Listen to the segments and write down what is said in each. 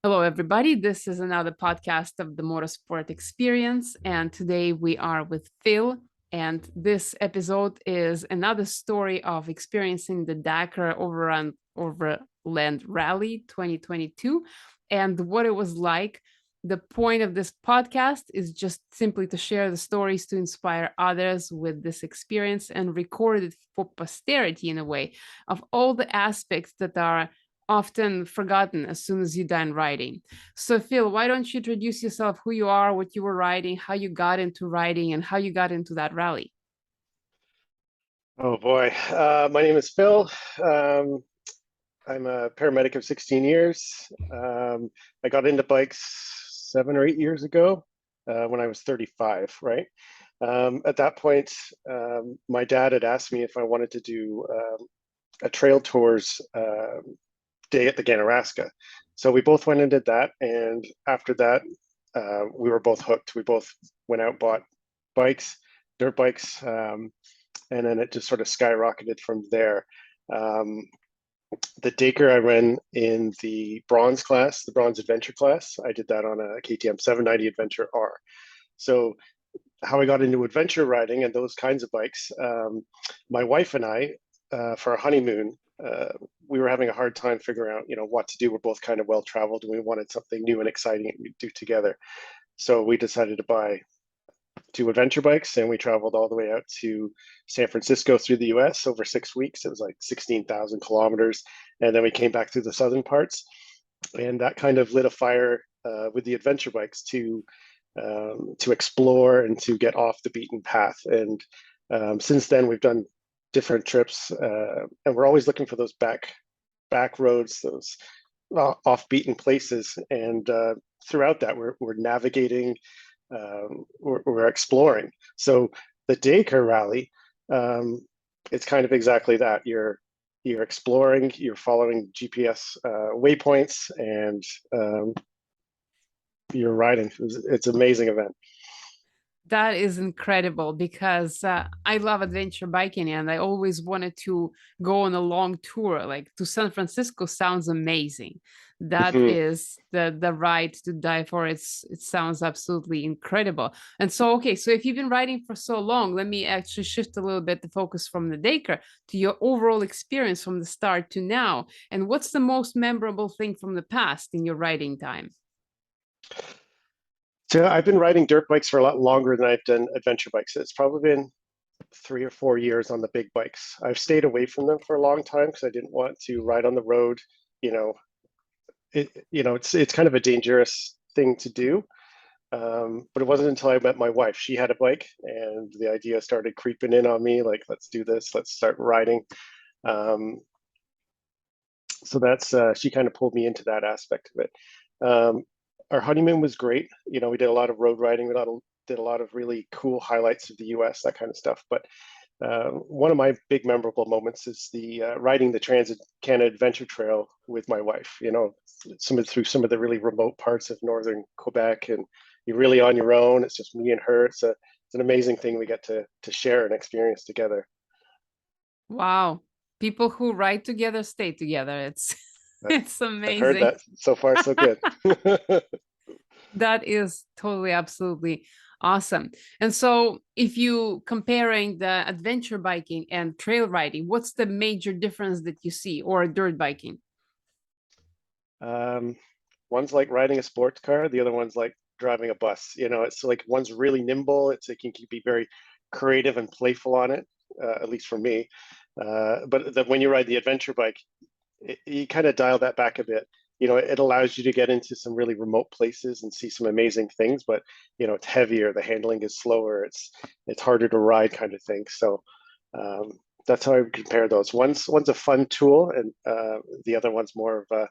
Hello, everybody. This is another podcast of the Motorsport Experience. And today we are with Phil. And this episode is another story of experiencing the Dacre Overland Rally 2022 and what it was like. The point of this podcast is just simply to share the stories to inspire others with this experience and record it for posterity in a way of all the aspects that are often forgotten as soon as you're done writing. So, Phil, why don't you introduce yourself, who you are, what you were writing, how you got into writing, and how you got into that rally? Oh boy. My name is Phil. Um, I'm a paramedic of 16 years. I got into bikes 7 or 8 years ago when I was 35, right? At that point, my dad had asked me if I wanted to do a trail tours day at the Ganaraska. So we both went and did that. And after that, we were both hooked. We both went out, bought bikes, dirt bikes. And then it just sort of skyrocketed from there. Um, the Dacre I ran in the bronze class, the bronze adventure class. I did that on a KTM 790 Adventure R. So how I got into adventure riding and those kinds of bikes, my wife and I, for our honeymoon, we were having a hard time figuring out, what to do. We're both kind of well traveled, and we wanted something new and exciting to do together. So we decided to buy two adventure bikes, and we traveled all the way out to San Francisco through the US over 6 weeks. It was like 16,000 kilometers. And then we came back through the southern parts. And that kind of lit a fire with the adventure bikes to explore and to get off the beaten path. And since then, we've done different trips, and we're always looking for those back roads, those off beaten places. And throughout that, we're navigating, we're exploring. So the Dacre Rally, it's kind of exactly that. You're exploring, you're following GPS waypoints, and you're riding. It's an amazing event. That is incredible because I love adventure biking and I always wanted to go on a long tour. Like to San Francisco sounds amazing. That Mhm. is the ride to die for. It sounds absolutely incredible. And so, okay, so if you've been riding for so long, let me actually shift a little bit the focus from the Dacre to your overall experience from the start to now. And what's the most memorable thing from the past in your riding time? So I've been riding dirt bikes for a lot longer than I've done adventure bikes. It's probably been 3 or 4 years on the big bikes. I've stayed away from them for a long time because I didn't want to ride on the road. You know, it's kind of a dangerous thing to do. But it wasn't until I met my wife. She had a bike, and the idea started creeping in on me. Like, let's do this. Let's start riding. Um, so that's she kind of pulled me into that aspect of it. Our honeymoon was great. We did a lot of road riding. Did a lot of really cool highlights of the U.S., that kind of stuff. But one of my big memorable moments is the riding the Trans Canada Adventure Trail with my wife. Through some of the really remote parts of northern Quebec, and you're really on your own. It's just me and her. It's an amazing thing we get to share and experience together. Wow. People who ride together stay together. It's I've, it's I've heard amazing. that so far, so good. That is totally absolutely awesome. And so if you comparing the adventure biking and trail riding, what's the major difference that you see, or dirt biking? Um, one's like riding a sports car, the other one's like driving a bus. It's like one's really nimble. It can be very creative and playful on it, at least for me. But when you ride the adventure bike, you kind of dial that back a bit. It allows you to get into some really remote places and see some amazing things, but it's heavier, the handling is slower, it's harder to ride, kind of thing. So um, that's how I would compare those. One's a fun tool, and the other one's more of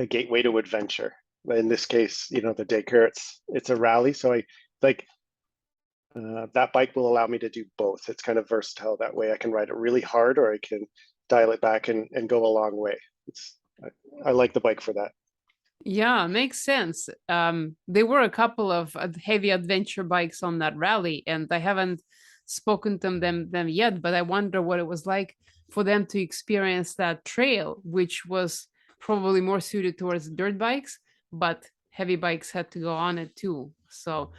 a gateway to adventure. In this case, the Dacre, it's a rally, so I like that bike will allow me to do both. It's kind of versatile that way. I can ride it really hard, or I can dial it back and go a long way. I like the bike for that. Yeah, makes sense. There were a couple of heavy adventure bikes on that rally, and I haven't spoken to them yet, but I wonder what it was like for them to experience that trail, which was probably more suited towards dirt bikes, but heavy bikes had to go on it too. So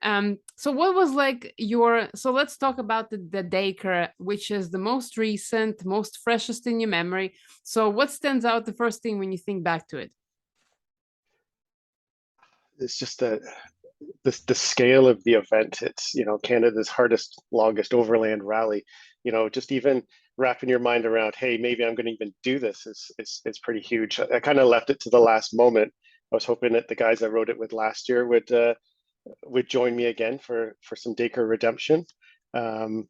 what was like so let's talk about the Dacre, which is the most recent, most freshest in your memory. So what stands out the first thing when you think back to it? It's just the scale of the event. It's, Canada's hardest, longest overland rally. Just even wrapping your mind around, hey, maybe I'm going to even do this is pretty huge. I kind of left it to the last moment. I was hoping that the guys I rode it with last year would join me again for some Dacre redemption. Um,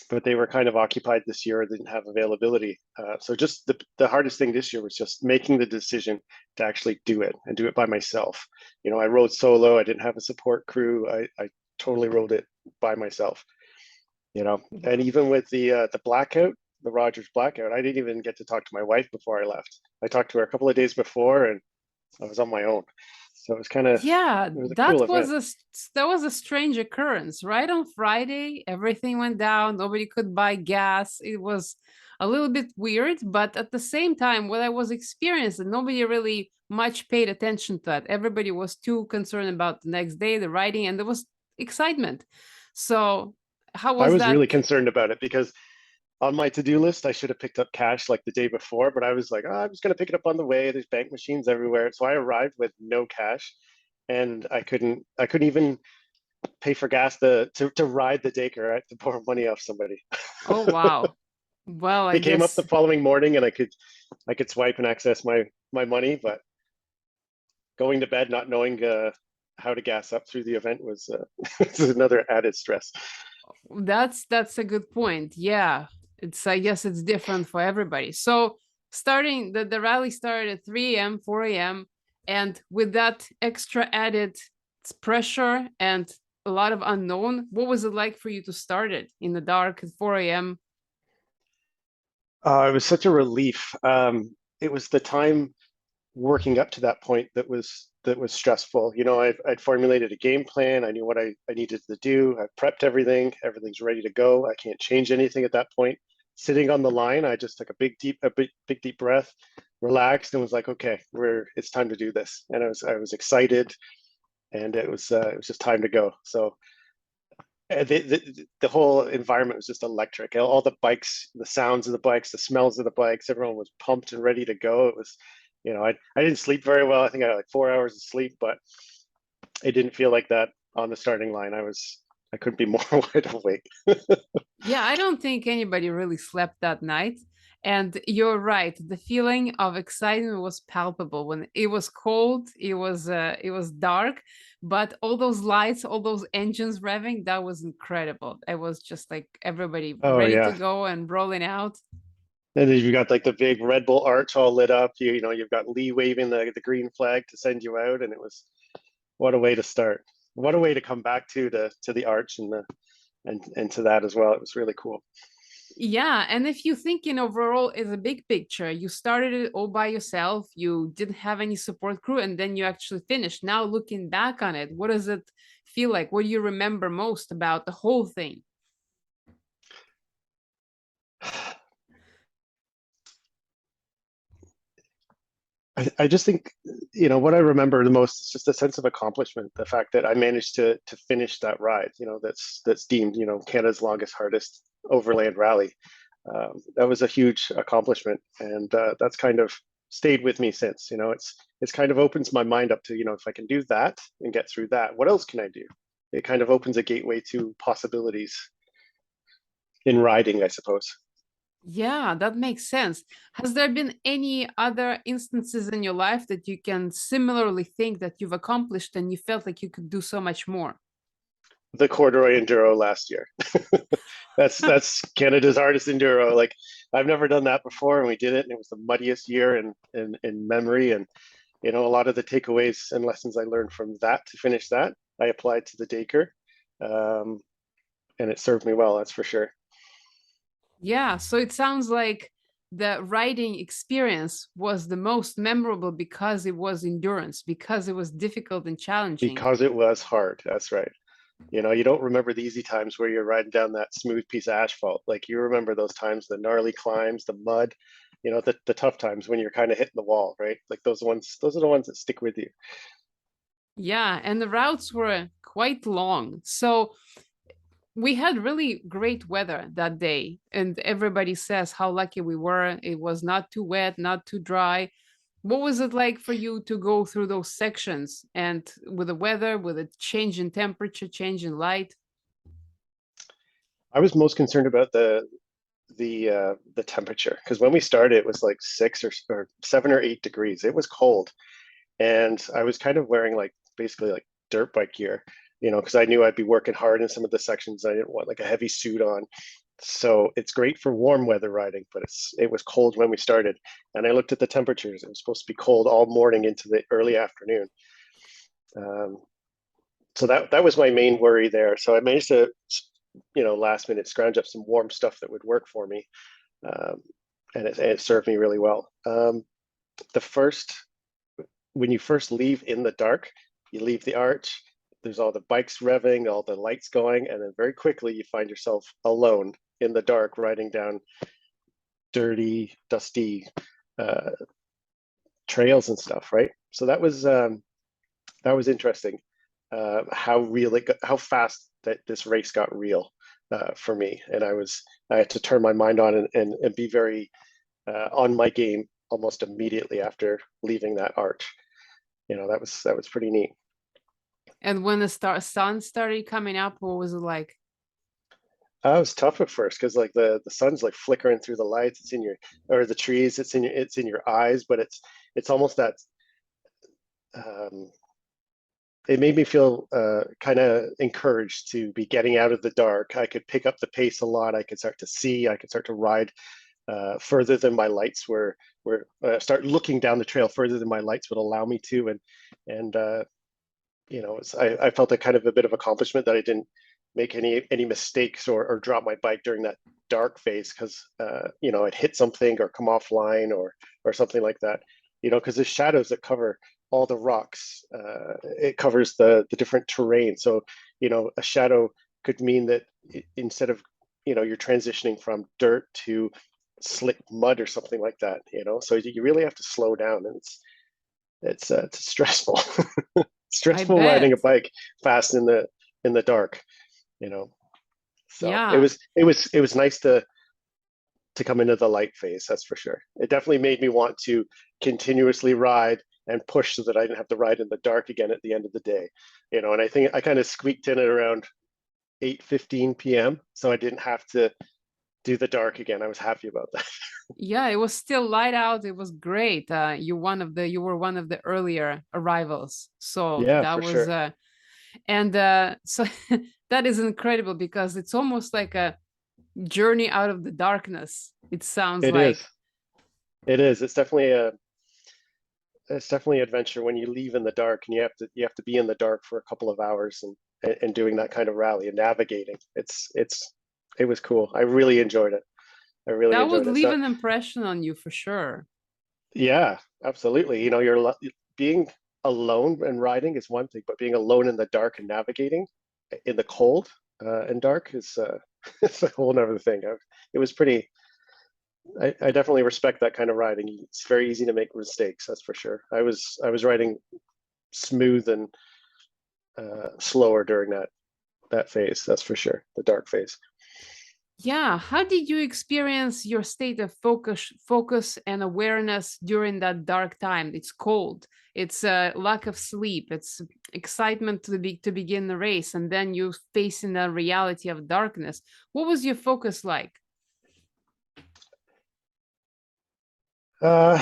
but they were kind of occupied this year, didn't have availability. So just the hardest thing this year was just making the decision to actually do it and do it by myself. I rode solo. I didn't have a support crew. I totally rode it by myself. And even with the blackout, the Rogers blackout, I didn't even get to talk to my wife before I left. I talked to her a couple of days before, and I was on my own. So it Yeah, was a cool event. that was a strange occurrence. Right on Friday, everything went down. Nobody could buy gas. It was a little bit weird, but at the same time, what I was experiencing, nobody really much paid attention to that. Everybody was too concerned about the next day, the riding, and there was excitement. So, how I was was that? really concerned about it because on my to-do list, I should have picked up cash like the day before, but I was like, oh, I'm just going to pick it up on the way. There's bank machines everywhere. So I arrived with no cash, and I couldn't even pay for gas to ride the Dacre. I had to borrow money off somebody. Oh, wow. Well, I They came up guess the following morning, and I could swipe and access my money, but going to bed not knowing how to gas up through the event was was another added stress. that's a good point. Yeah. It's I guess it's different for everybody. So starting the rally started at 3 a.m., 4 a.m. And with that extra added pressure and a lot of unknown, what was it like for you to start it in the dark at 4 a.m.? It was such a relief. It was the time working up to that point that was stressful. I'd formulated a game plan. I knew what I needed to do. I prepped everything. Everything's ready to go. I can't change anything at that point. Sitting on the line, I just took a big deep breath, relaxed, and was like, okay, it's time to do this. And I was excited, and it was just time to go. So the whole environment was just electric. All the bikes, the sounds of the bikes, the smells of the bikes, everyone was pumped and ready to go. It was, I didn't sleep very well. I think I had like 4 hours of sleep, but it didn't feel like that on the starting line. I couldn't be more wide awake. Yeah, I don't think anybody really slept that night. And you're right, the feeling of excitement was palpable when it was cold, it was dark, but all those lights, all those engines revving, that was incredible. It was just like everybody Oh ready to yeah. go and rolling out. And then you've got like the big Red Bull arch all lit up. You've got Lee waving the green flag to send you out, and it was what a way to start. What a way to come back to the arch and to that as well. It was really cool. Yeah, and if you think in overall as a big picture, you started it all by yourself, you didn't have any support crew, and then you actually finished. Now looking back on it, what does it feel like? What do you remember most about the whole thing? I just think, what I remember the most is just a sense of accomplishment. The fact that I managed to finish that ride, that's deemed, Canada's longest, hardest overland rally. That was a huge accomplishment, and that's kind of stayed with me since. It's kind of opens my mind up to, if I can do that and get through that, what else can I do? It kind of opens a gateway to possibilities in riding, I suppose. Yeah, that makes sense. Has there been any other instances in your life that you can similarly think that you've accomplished and you felt like you could do so much more? The corduroy enduro last year. That's Canada's hardest enduro. Like, I've never done that before, and we did it, and it was the muddiest year in memory. And a lot of the takeaways and lessons I learned from that to finish that, I applied to the Dacre, um, and it served me well. That's for sure. Yeah, so it sounds like the riding experience was the most memorable because it was endurance, because it was difficult and challenging. Because it was hard. That's right. You don't remember the easy times where you're riding down that smooth piece of asphalt. Like, you remember those times, the gnarly climbs, the mud, You know, the tough times when you're kind of hitting the wall, right? Like those are the ones that stick with you. Yeah, and the routes were quite long. So we had really great weather that day, and everybody says how lucky we were. It was not too wet, not too dry. What was it like for you to go through those sections and with the weather, with a change in temperature, change in light? I was most concerned about the temperature, because when we started it was like 7 or 8 degrees. It was cold, and I was kind of wearing like basically like dirt bike gear, you know, because I knew I'd be working hard in some of the sections. I didn't want like a heavy suit on. So it's great for warm weather riding, but it was cold when we started. And I looked at the temperatures. It was supposed to be cold all morning into the early afternoon. Um, so that was my main worry there. So I managed to, you know, last minute scrounge up some warm stuff that would work for me, um, and it served me really well. The first When you first leave in the dark, you leave the arch. There's all the bikes revving, all the lights going, and then very quickly you find yourself alone in the dark, riding down dirty, dusty uh, trails and stuff. Right. So that was interesting. How real how fast that this race got real for me, and I had to turn my mind on and be very on my game almost immediately after leaving that arch. You know, that was pretty neat. And when the sun started coming up, what was it like? It was tough at first because like the sun's like flickering through the lights. It's in your or the trees. It's in your eyes, but it's almost that. Um, it made me feel kind of encouraged to be getting out of the dark. I could pick up the pace a lot. I could start to see. I could start to ride further than my lights were start looking down the trail further than my lights would allow me to, and you know, I felt a kind of a bit of accomplishment that I didn't make any mistakes or drop my bike during that dark phase because you know, I'd hit something or come offline or something like that. You know, because the shadows that cover all the rocks, it covers the different terrain. So you know, a shadow could mean that instead of, you know, you're transitioning from dirt to slick mud or something like that. You know, so you really have to slow down, and it's stressful. I Stressful riding a bet. bike fast in the dark, you know. So Yeah. it was nice to come into the light phase, that's for sure. It definitely made me want to continuously ride and push so that I didn't have to ride in the dark again at the end of the day, you know. And I think I kind of squeaked in at around 8:15 p.m. so I didn't have to do the dark again. I was happy about that. Yeah, it was still light out. It was great. You were one of the earlier arrivals. So Yeah, that for was sure. and so that is incredible because it's almost like a journey out of the darkness. It sounds It is. like. It is. It's definitely adventure when you leave in the dark and you have to be in the dark for a couple of hours and doing that kind of rally and navigating. It was cool. I really enjoyed it. I really That would enjoyed it. leave So an impression on you for sure. yeah, absolutely. You know, being alone and riding is one thing, but being alone in the dark and navigating in the cold and dark is it's a whole nother thing. It was pretty. I definitely respect that kind of riding. It's very easy to make mistakes, that's for sure. I was riding smooth and slower during that phase, that's for sure, the dark phase. Yeah, how did you experience your state of focus and awareness during that dark time? It's cold. It's lack of sleep. It's excitement to begin the race, and then you facing the reality of darkness. What was your focus like? Uh,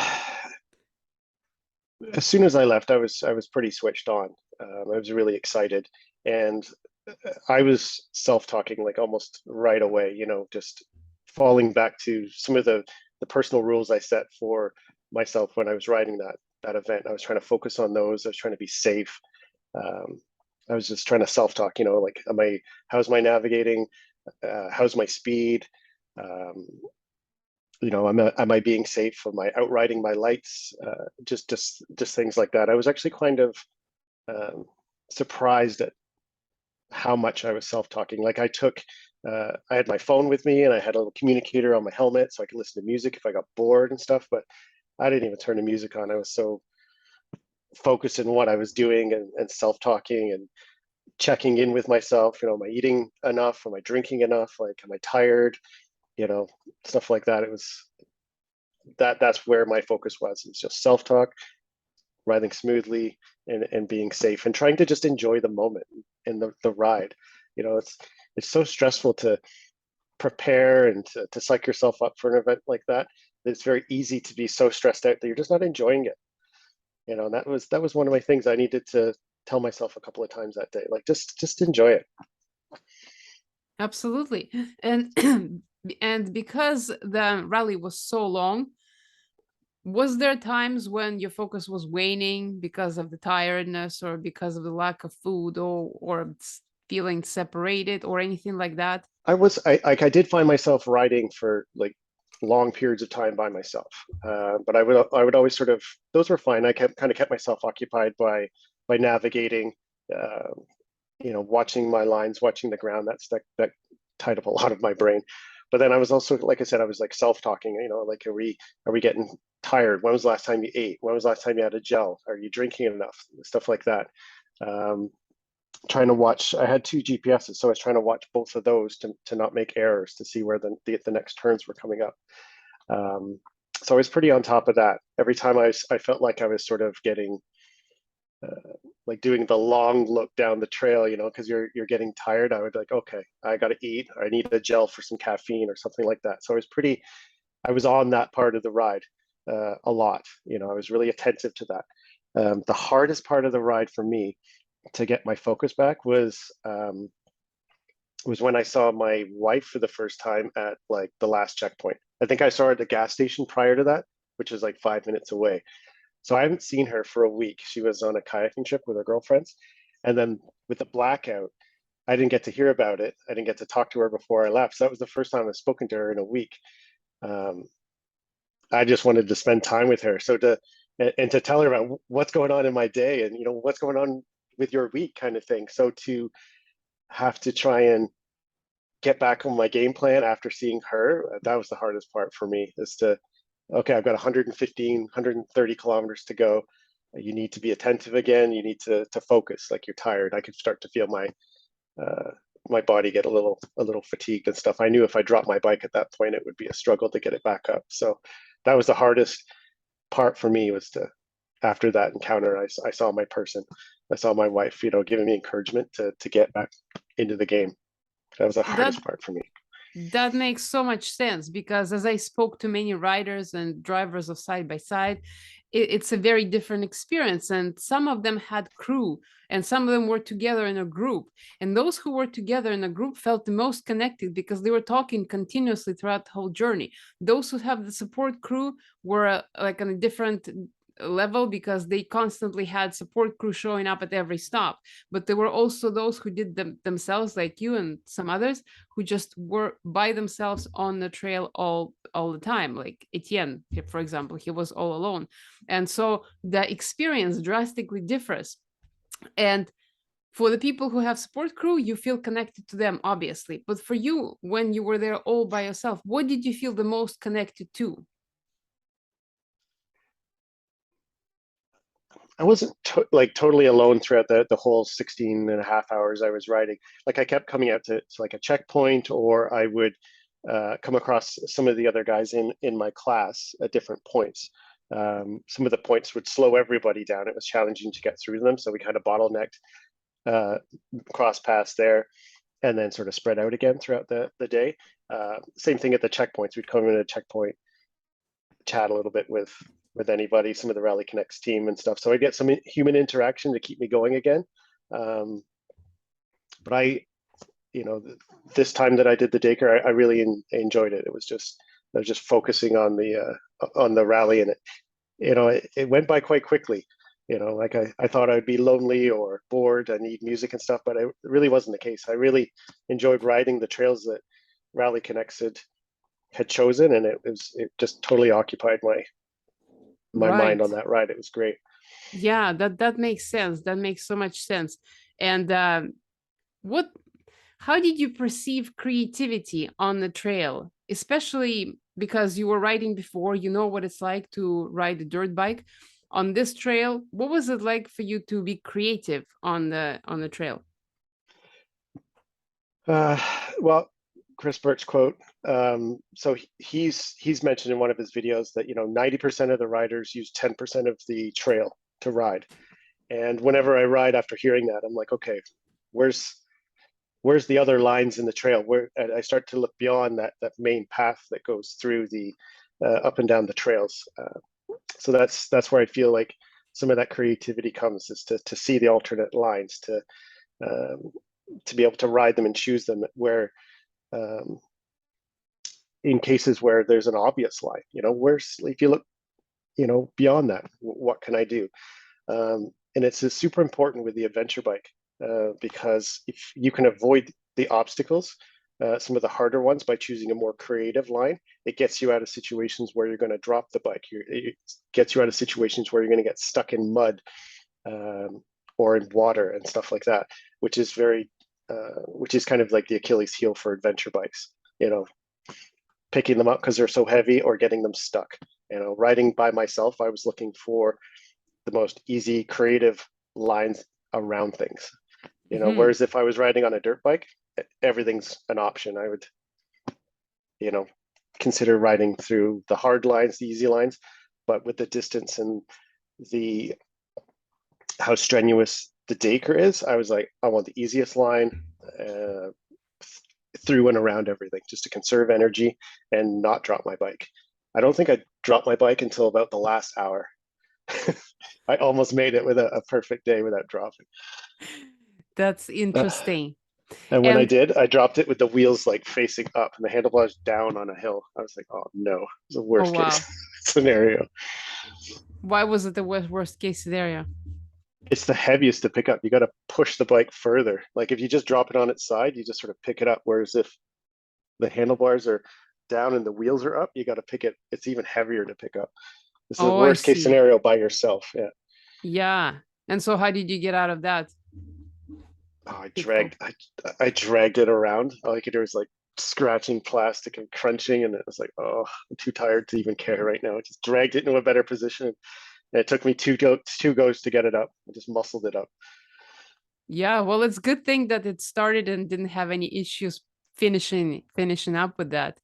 as soon as I left, I was pretty switched on. I was really excited, and I was self-talking like almost right away. You know, just falling back to some of the personal rules I set for myself when I was riding that event. I was trying to focus on those. I was trying to be safe. Um, I was just trying to self-talk. You know, like, how's my navigating? How's my speed? Um, you know, am I being safe? Am I outriding my lights? Just things like that. I was actually kind of um, surprised at how much I was self-talking. Like, I took I had my phone with me and I had a little communicator on my helmet so I could listen to music if I got bored and stuff. But I didn't even turn the music on. I was so focused in what I was doing and self-talking and checking in with myself. Am I eating enough? Am I drinking enough? Like, am I tired? Stuff like that. It was that's where my focus was. It's just self-talk, riding smoothly and being safe and trying to just enjoy the moment and the ride. It's so stressful to prepare and to psych yourself up for an event like that. It's very easy to be so stressed out that you're just not enjoying it. And that was one of my things I needed to tell myself a couple of times that day. Like just enjoy it. Absolutely. And and because the rally was so long, was there times when your focus was waning because of the tiredness or because of the lack of food or feeling separated or anything like that? I did find myself riding for like long periods of time by myself. But I would always sort of, those were fine. I kept myself occupied by navigating, uh, watching my lines, watching the ground. That tied up a lot of my brain. But then I was also, like I said, I was like self-talking, like, are we getting tired? When was the last time you ate? When was the last time you had a gel? Are you drinking enough? Stuff like that. Trying to watch, I had two GPSs, so I was trying to watch both of those to not make errors, to see where the next turns were coming up. So I was pretty on top of that. Every time I felt like I was sort of getting like doing the long look down the trail, because you're getting tired. I would be like, okay, I got to eat. Or I need a gel for some caffeine or something like that. So I was on that part of the ride a lot. I was really attentive to that. The hardest part of the ride for me to get my focus back was when I saw my wife for the first time at like the last checkpoint. I think I saw her at the gas station prior to that, which is like 5 minutes away. So I haven't seen her for a week. She was on a kayaking trip with her girlfriends. And then with the blackout, I didn't get to hear about it. I didn't get to talk to her before I left. So that was the first time I've spoken to her in a week. I just wanted to spend time with her. And to tell her about what's going on in my day and, what's going on with your week kind of thing. So to have to try and get back on my game plan after seeing her, that was the hardest part for me, is to, okay, I've got 115, 130 kilometers to go. You need to be attentive again. You need to focus. Like, you're tired. I could start to feel my body get a little fatigued and stuff. I knew if I dropped my bike at that point, it would be a struggle to get it back up. So that was the hardest part for me, was to, after that encounter, I saw my person. I saw my wife, giving me encouragement to get back into the game. That was the That hardest part for me. That makes so much sense, because as I spoke to many riders and drivers of side by side, it's a very different experience. And some of them had crew, and some of them were together in a group. And those who were together in a group felt the most connected because they were talking continuously throughout the whole journey. Those who have the support crew were like on a different level, because they constantly had support crew showing up at every stop. But there were also those who did them themselves, like you and some others, who just were by themselves on the trail all the time, like Etienne, for example. He was all alone, and so the experience drastically differs. And for the people who have support crew, you feel connected to them, obviously. But for you, when you were there all by yourself, what did you feel the most connected to? I wasn't like totally alone throughout the whole 16 and a half hours I was riding. Like, I kept coming out to like a checkpoint, or I would come across some of the other guys in my class at different points. Some of the points would slow everybody down. It was challenging to get through them. So we kind of bottlenecked, cross paths there, and then sort of spread out again throughout the day. Same thing at the checkpoints. We'd come in a checkpoint, chat a little bit with anybody, some of the Rally Connex team and stuff. So I get some human interaction to keep me going again. But this time that I did the Dacre, I really enjoyed it. I was just focusing on the rally, and it went by quite quickly. Like, I thought I'd be lonely or bored. I need music and stuff, but it really wasn't the case. I really enjoyed riding the trails that Rally Connex had chosen, and it just totally occupied my mind Right. on that ride. It was great. Yeah, that makes sense. That makes so much sense. And what How did you perceive creativity on the trail, especially because you were riding before, you know what it's like to ride a dirt bike. On this trail, what was it like for you to be creative on the trail? Uh, well, Chris Burt's quote. So he's mentioned in one of his videos that 90% of the riders use 10% of the trail to ride. And whenever I ride after hearing that, I'm like, okay, where's where's the other lines in the trail? Where and I start to look beyond that main path that goes through the up and down the trails. So that's where I feel like some of that creativity comes, is to see the alternate lines, um, to be able to ride them and choose them where um, in cases where there's an obvious line, where's, if you look, beyond that, what can I do? And it's super important with the adventure bike, because if you can avoid the obstacles, some of the harder ones, by choosing a more creative line, it gets you out of situations where you're going to drop the bike. It gets you out of situations where you're going to get stuck in mud, or in water and stuff like that, which is which is kind of like the Achilles heel for adventure bikes. Picking them up because they're so heavy, or getting them stuck. Riding by myself, I was looking for the most easy, creative lines around things. Mhm. Whereas if I was riding on a dirt bike, everything's an option. I would, you know, consider riding through the hard lines, the easy lines, but with the distance and the how strenuous the Dacre is, I was like, I want the easiest line, uh, through and around everything, just to conserve energy and not drop my bike. I don't think I dropped my bike until about the last hour. I almost made it with a perfect day without dropping. That's Uh, interesting. and when I And did, I dropped it with the wheels like facing up and the handlebars down on a hill. I was like, oh no, it's a oh worst case wow, scenario. why was it the worst case scenario? It's the heaviest to pick up. You got to push the bike further. Like if you just drop it on its side, you just sort of pick it up. Whereas if the handlebars are down and the wheels are up, you got to pick it. It's even heavier to pick up. This is the Oh, I worst case see. scenario by yourself. Yeah. Yeah. And so how did you get out of that Oh, pitfall? I dragged it around. All I could do was like scratching plastic and crunching, and it was like, oh, I'm too tired to even care right now. I just dragged it into a better position, and it took me two goes to get it up. I just muscled it up. Yeah, well, it's good thing that it started and didn't have any issues finishing up with that.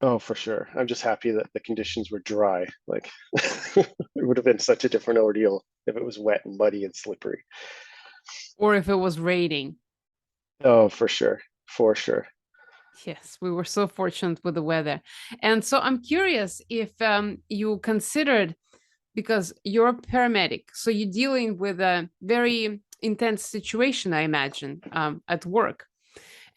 Oh, for sure. I'm just happy that the conditions were dry. Like it would have been such a different ordeal if it was wet and muddy and slippery. Or if it was raining. Oh, for sure. For sure. Yes, we were so fortunate with the weather. And so I'm curious if you considered, because you're a paramedic, so you're dealing with a very intense situation, I imagine, at work.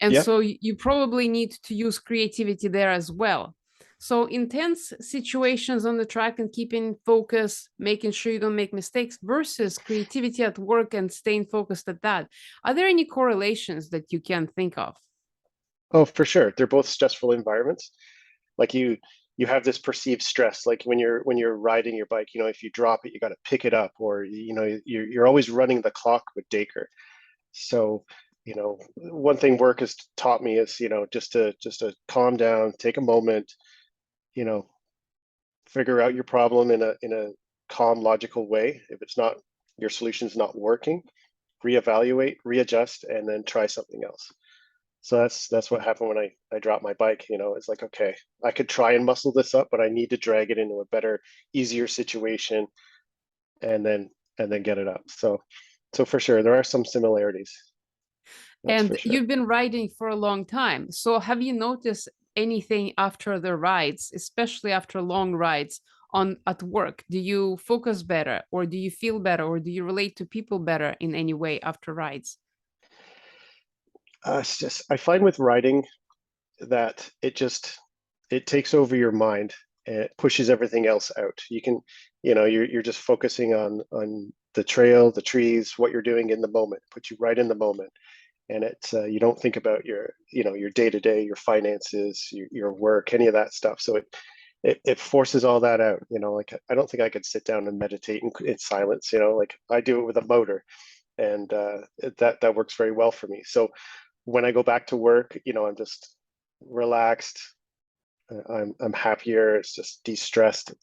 And Yeah. so you probably need to use creativity there as well. So intense situations on the track and keeping focus, making sure you don't make mistakes, versus creativity at work and staying focused at that. Are there any correlations that you can think of? Oh, for sure. They're both stressful environments. Like you have this perceived stress. Like when you're riding your bike, if you drop it, you got to pick it up, or you're always running the clock with Dacre. So, one thing work has taught me is, just to calm down, take a moment, you know, figure out your problem in a calm, logical way. If it's not, your solution's not working, reevaluate, readjust, and then try something else. So that's what happened when I dropped my bike. It's like, okay, I could try and muscle this up, but I need to drag it into a better, easier situation, and then get it up. So for sure, there are some similarities. That's for And sure. you've been riding for a long time. So have you noticed anything after the rides, especially after long rides on at work? Do you focus better, or do you feel better, or do you relate to people better in any way after rides? It's just, I find with riding that it takes over your mind and it pushes everything else out. You're just focusing on the trail, the trees, what you're doing in the moment. Puts you right in the moment, and it's you don't think about your day to day, your finances, your work, any of that stuff. So it forces all that out. Like I don't think I could sit down and meditate in silence. Like I do it with a motor, and that works very well for me. So when I go back to work, I'm just relaxed. I'm happier. It's just de-stressed.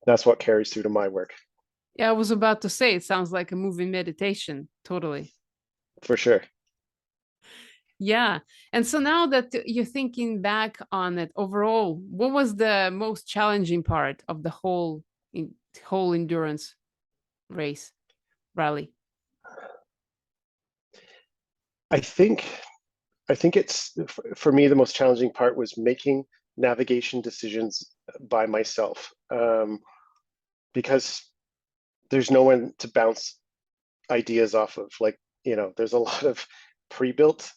That's what carries through to my work. Yeah, I was about to say it sounds like a movie meditation. Totally. For sure. Yeah. And so now that you're thinking back on it overall, what was the most challenging part of the whole endurance race rally? I think it's for me the most challenging part was making navigation decisions by myself, because there's no one to bounce ideas off of. Like, there's a lot of pre-built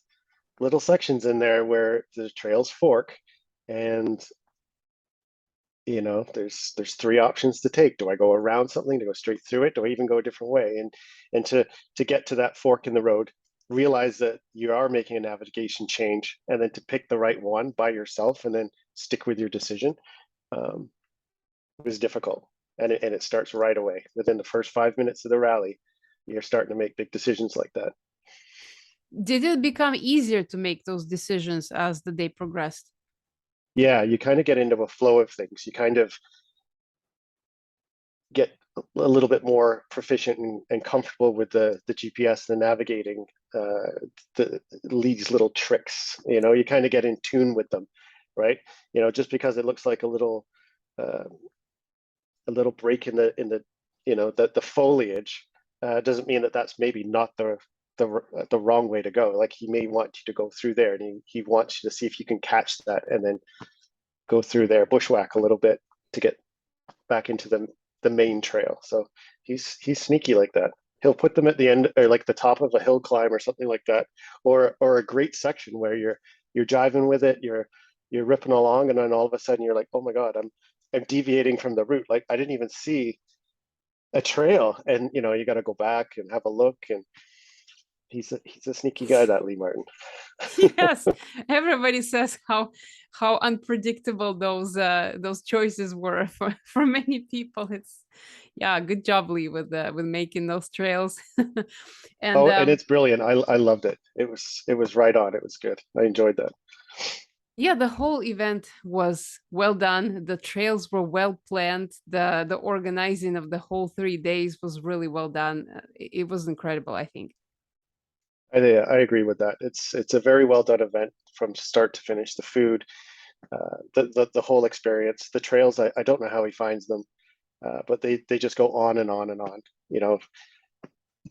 little sections in there where the trails fork, and there's three options to take. Do I go around something, to go straight through it? Do I even go a different way? And to get to that fork in the road, realize that you are making a navigation change, and then to pick the right one by yourself and then stick with your decision, um, was difficult. And it starts right away. Within the first 5 minutes of the rally, you're starting to make big decisions like that. Did it become easier to make those decisions as the day progressed? Yeah, you kind of get into a flow of things. You kind of get a little bit more proficient and comfortable with the GPS, the navigating, these little tricks. You kind of get in tune with them, right? Just because it looks like uh, a little break in the foliage, doesn't mean that that's maybe not the wrong way to go. Like, he may want you to go through there, and he wants you to see if you can catch that and then go through there, bushwhack a little bit to get back into the main trail. So he's sneaky like that. He'll put them at the end, or like the top of a hill climb or something like that, or a great section where you're jiving with it, you're ripping along, and then all of a sudden you're like, oh my God, I'm deviating from the route. Like, I didn't even see a trail, and you got to go back and have a look. And he's a sneaky guy, that Lee Martin. Yes, everybody says how unpredictable those choices were for many people. It's yeah, good job, Lee, with making those trails. And Oh, and it's brilliant. I loved it. It was right on. It was good. I enjoyed that. yeah, the whole event was well done. The trails were well planned. The organizing of the whole 3 days was really well done. It was incredible, I think. I agree with that. It's a very well done event from start to finish. The food, the whole experience, the trails. I don't know how he finds them, but they just go on and on and on.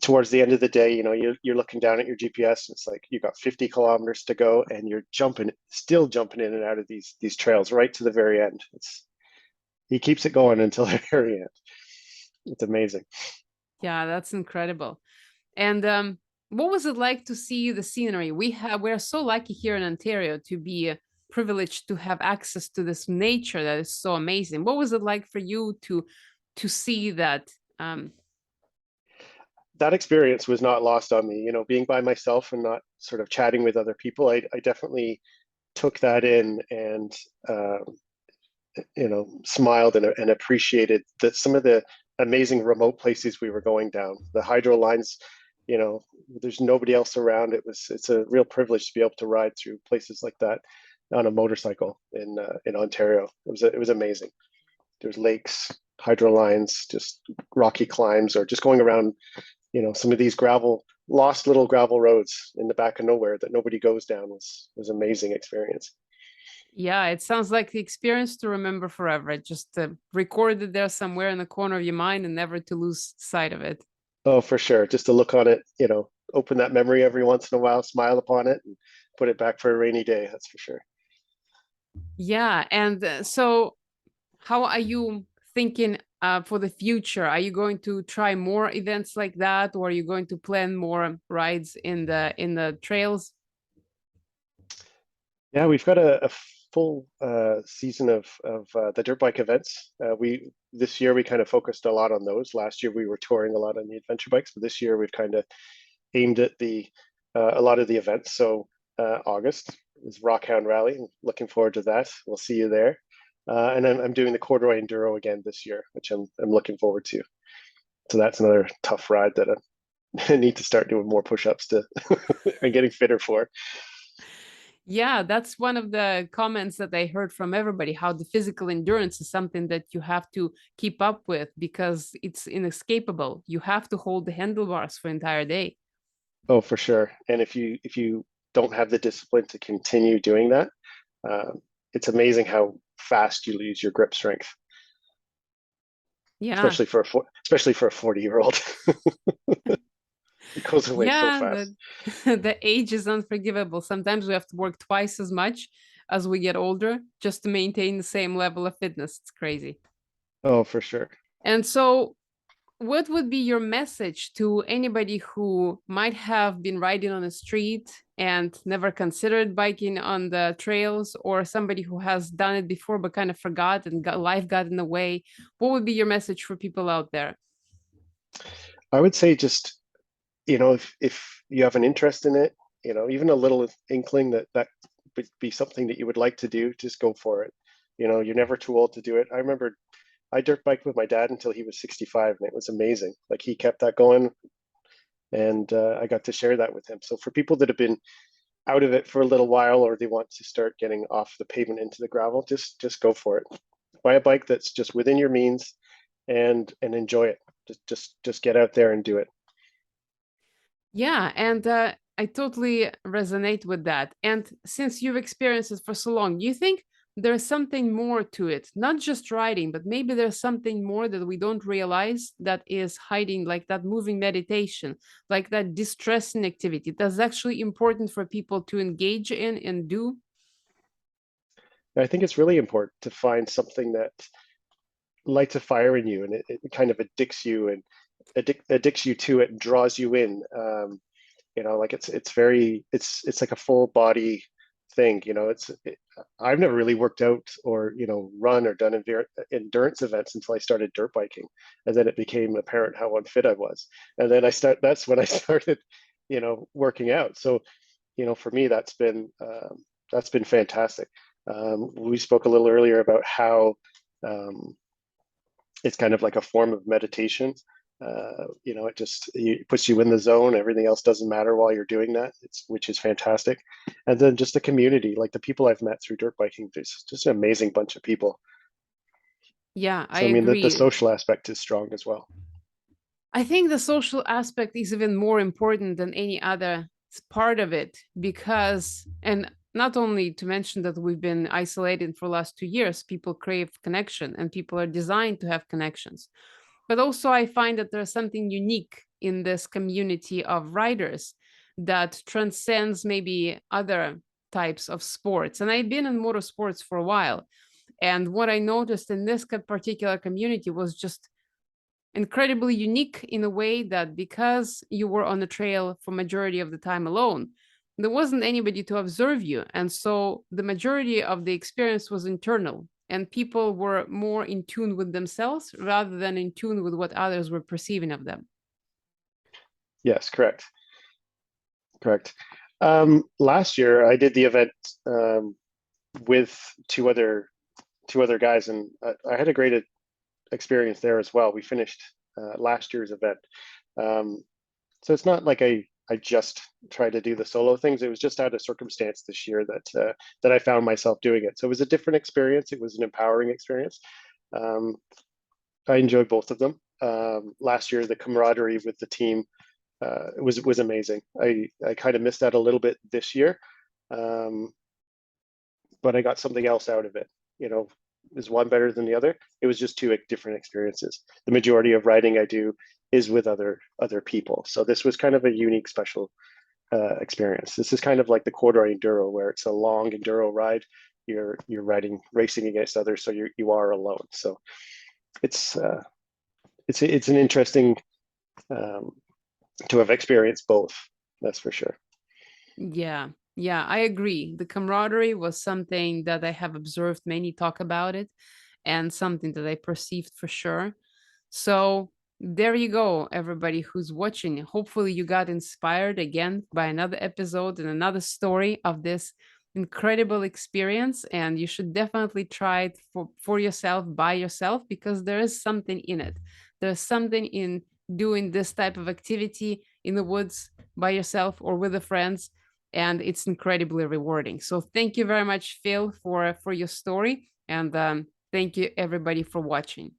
Towards the end of the day, you're looking down at your GPS, and it's like you got 50 kilometers to go, and you're still jumping in and out of these trails right to the very end. He keeps it going until the very end. It's amazing. Yeah, that's incredible. And what was it like to see the scenery? We're so lucky here in Ontario to be privileged to have access to this nature that is so amazing. What was it like for you to see that? That experience was not lost on me. Being by myself and not sort of chatting with other people, I definitely took that in, and smiled and appreciated some of the amazing remote places we were going down. The hydro lines, there's nobody else around. It's a real privilege to be able to ride through places like that on a motorcycle in Ontario. It was amazing. There's lakes, hydro lines, just rocky climbs, or just going around, some of these lost little gravel roads in the back of nowhere that nobody goes down was amazing experience. Yeah, it sounds like the experience to remember forever. Just record it there somewhere in the corner of your mind and never to lose sight of it. Oh, for sure. Just to look on it, open that memory every once in a while, smile upon it, and put it back for a rainy day. That's for sure. Yeah, and so how are you thinking for the future? Are you going to try more events like that, or are you going to plan more rides in the trails? Yeah, we've got a full season of the dirt bike events. We This year we kind of focused a lot on those. Last year we were touring a lot on the adventure bikes, but this year we've kind of aimed at a lot of the events. So August is Rockhound Rally. Looking forward to that. We'll see you there. And then I'm doing the corduroy enduro again this year, which I'm looking forward to. So that's another tough ride that I need to start doing more push-ups to and getting fitter for. Yeah, that's one of the comments that I heard from everybody, how the physical endurance is something that you have to keep up with because it's inescapable. You have to hold the handlebars for entire day. Oh, for sure. And if you don't have the discipline to continue doing that, it's amazing how fast you lose your grip strength, Yeah. especially for a 40-year-old. It goes away so Yeah, fast. the age is unforgivable. Sometimes we have to work twice as much as we get older just to maintain the same level of fitness. It's crazy. Oh, for sure. And so, what would be your message to anybody who might have been riding on the street and never considered biking on the trails, or somebody who has done it before but kind of forgot and life got in the way? What would be your message for people out there? I would say just, if you have an interest in it, even a little inkling that would be something that you would like to do, just go for it. You're never too old to do it. I remember I dirt biked with my dad until he was 65, and it was amazing. Like he kept that going, and I got to share that with him. So for people that have been out of it for a little while, or they want to start getting off the pavement into the gravel, just go for it. Buy a bike that's just within your means, and enjoy it. Just get out there and do it. Yeah, and I totally resonate with that. And since you've experienced it for so long, do you think there's something more to it? Not just riding, but maybe there's something more that we don't realize that is hiding, like that moving meditation, like that distressing activity that's actually important for people to engage in and do? And I think it's really important to find something that lights a fire in you, and it kind of addicts you and addicts you to it and draws you in. Like it's like a full body thing. I've never really worked out or run or done endurance events until I started dirt biking, and then it became apparent how unfit I was, and then that's when I started working out. So for me that's been fantastic. We spoke a little earlier about how um, it's kind of like a form of meditation. It puts you in the zone. Everything else doesn't matter while you're doing that. Which is fantastic. And then just the community, like the people I've met through dirt biking, there's just an amazing bunch of people. Yeah, I So I mean, the agree. social aspect is strong as well. I think the social aspect is even more important than any other part of it because, and not only to mention that we've been isolated for the last 2 years, people crave connection and people are designed to have connections. But also, I find that there's something unique in this community of riders that transcends maybe other types of sports. And I've been in motorsports for a while. And what I noticed in this particular community was just incredibly unique in a way that because you were on the trail for majority of the time alone, there wasn't anybody to observe you, and so the majority of the experience was internal and people were more in tune with themselves rather than in tune with what others were perceiving of them. Yes, correct. Last year I did the event with two other guys, and I had a great experience there as well. We finished last year's event. So it's not like I just tried to do the solo things. It was just out of circumstance this year that I found myself doing it. So it was a different experience. It was an empowering experience. Um, I enjoyed both of them. Last year, the camaraderie with the team was amazing. I kind of missed that a little bit this year, um, but I got something else out of it. Is one better than the other? It was just two different experiences. The majority of riding I do is with other people, so this was kind of a unique, special experience. This is kind of like the corduroy enduro, where it's a long enduro ride. You're racing against others, so you are alone. So it's it's an interesting um, to have experienced both. That's for sure. Yeah, yeah, I agree. The camaraderie was something that I have observed many talk about it and something that I perceived for sure. So there you go, everybody who's watching. Hopefully, you got inspired again by another episode and another story of this incredible experience. And you should definitely try it for yourself, by yourself, because there is something in it. There's something in doing this type of activity in the woods by yourself or with the friends, and it's incredibly rewarding. So thank you very much, Phil, for your story, and thank you everybody for watching.